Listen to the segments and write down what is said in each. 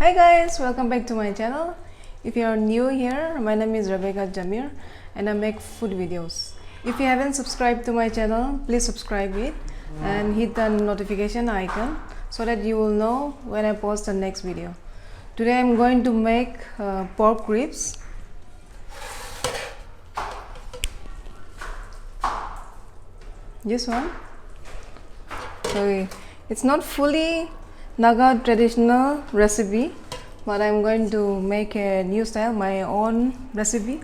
Hi guys, welcome back to my channel. If you are new here, my name is Rebecca Jamir and I make food videos. If you haven't subscribed to my channel, please subscribe it and hit the notification icon so that you will know when I post the next video. Today I'm going to make pork ribs. This one. Okay, it's not fully Naga traditional recipe, but I'm going to make a new style, my own recipe.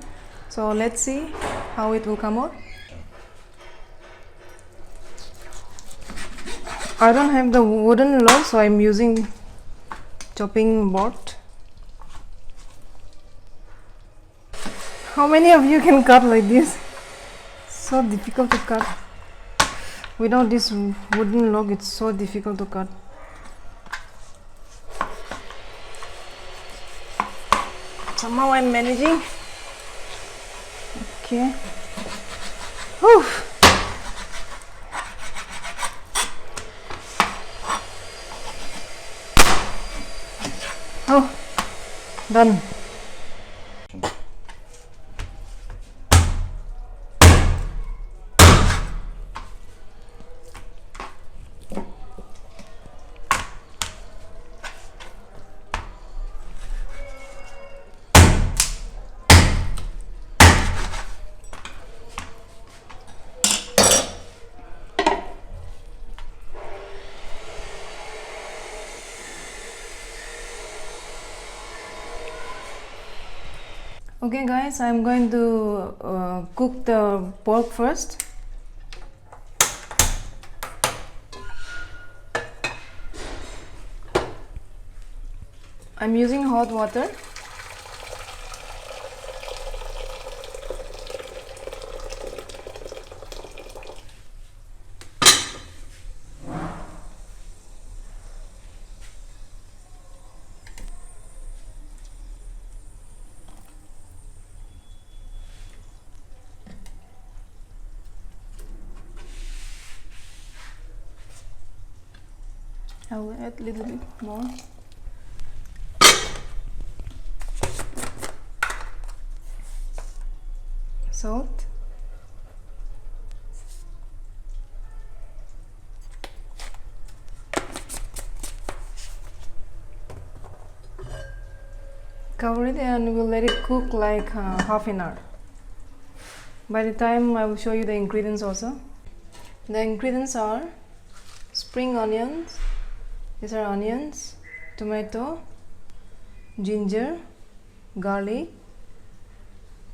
So let's see how it will come out. I don't have the wooden log, so I'm using chopping board. How many of you can cut like this? So difficult to cut. Without this wooden log, it's so difficult to cut. Somehow I'm managing. Okay. Whew. Oh, done. Okay guys, I'm going to cook the pork first. I'm using hot water. I will add a little bit more. Salt. Cover it and we'll let it cook like half an hour. By the time I will show you the ingredients also. The ingredients are spring onions. These are onions, tomato, ginger, garlic,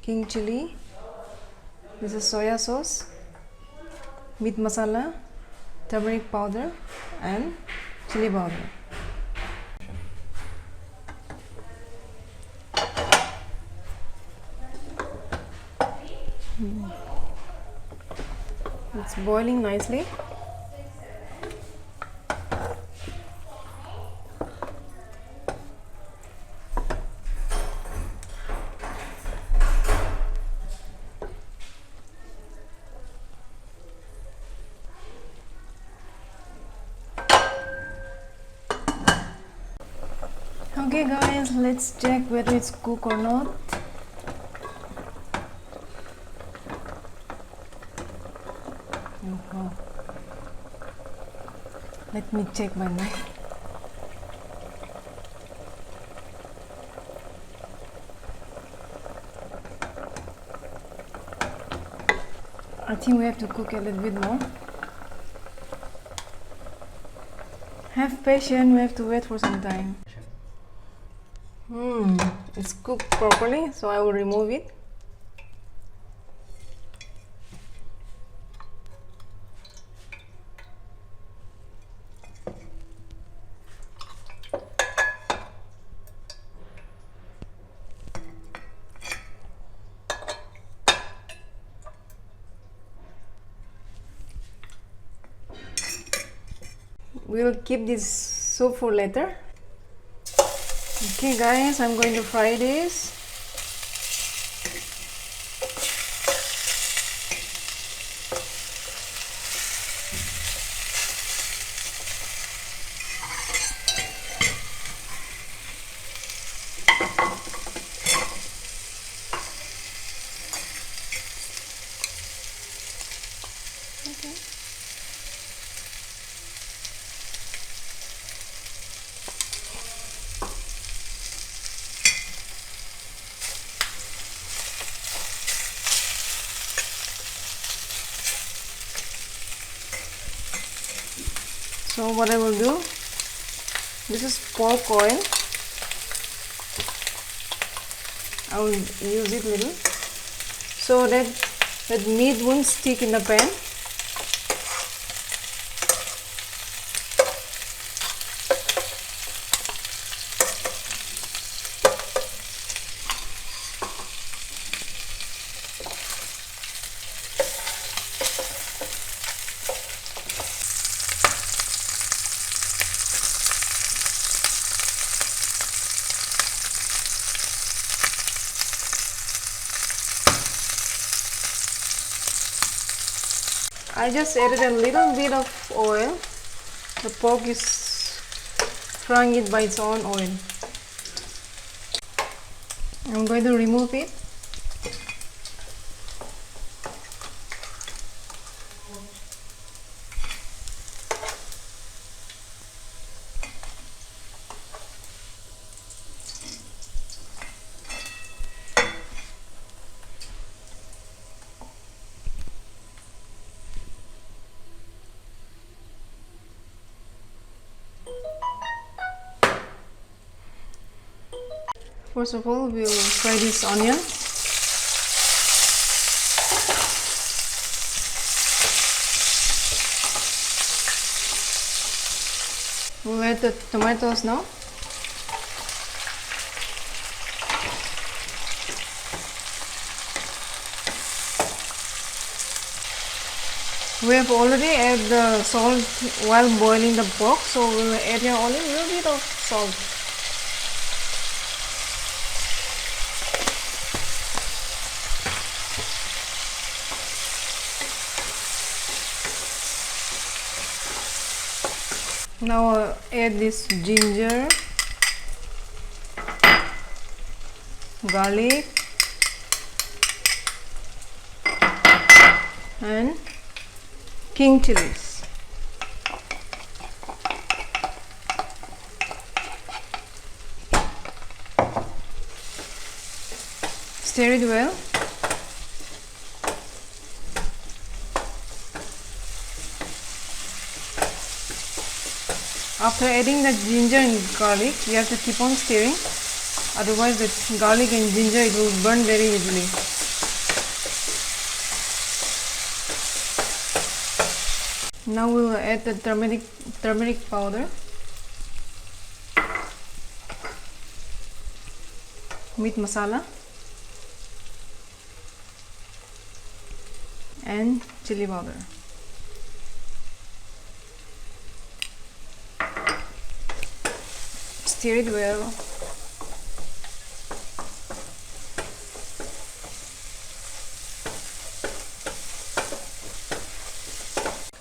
king chili. This is soya sauce, meat masala, turmeric powder and chili powder. It's boiling nicely. Okay guys, let's check whether it's cooked or not. Oh. Let me check my knife. I think we have to cook a little bit more. Have patience, we have to wait for some time. It's cooked properly, so I will remove it. We will keep this soup for later. Okay guys, I'm going to fry this. So what I will do, this is pork oil. I will use it little so that meat won't stick in the pan. I just added a little bit of oil. The pork is frying it by its own oil. I'm going to remove it. First of all, we'll fry this onion. We'll add the tomatoes now. We have already added the salt while boiling the pork, so we'll add here only a little bit of salt. Now I'll add this ginger, garlic, and king chilies. Stir it well. After adding the ginger and garlic, you have to keep on stirring, otherwise the garlic and ginger, it will burn very easily. Now we will add the turmeric powder, meat masala, and chili powder. Stir it well.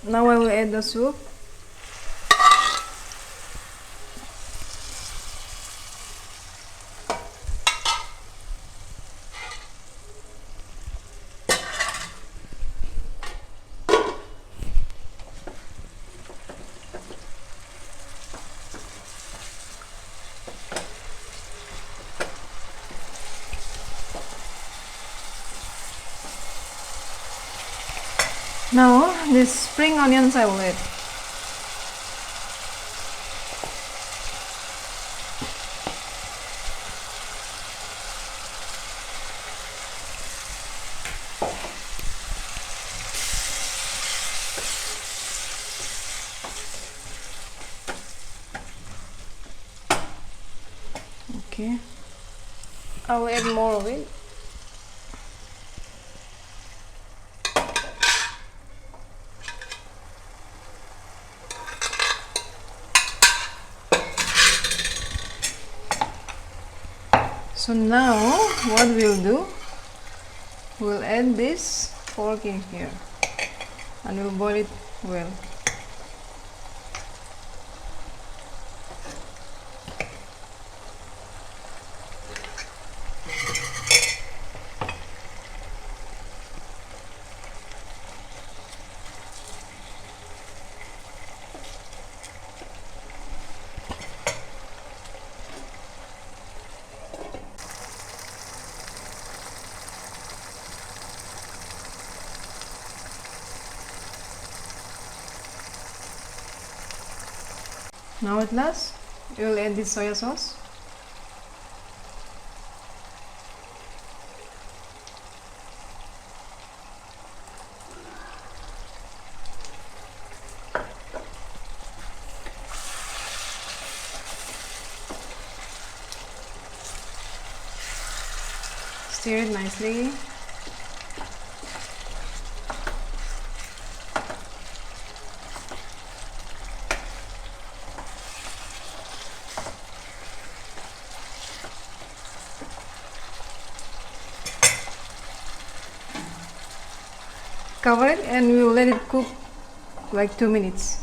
Now I will add the soup. Now these spring onions I will add. Okay, I will add more of it. So now what we'll do, we'll add this pork in here and we'll boil it well. Now at last, we will add this soya sauce. Stir it nicely. Cover it and we will let it cook like 2 minutes.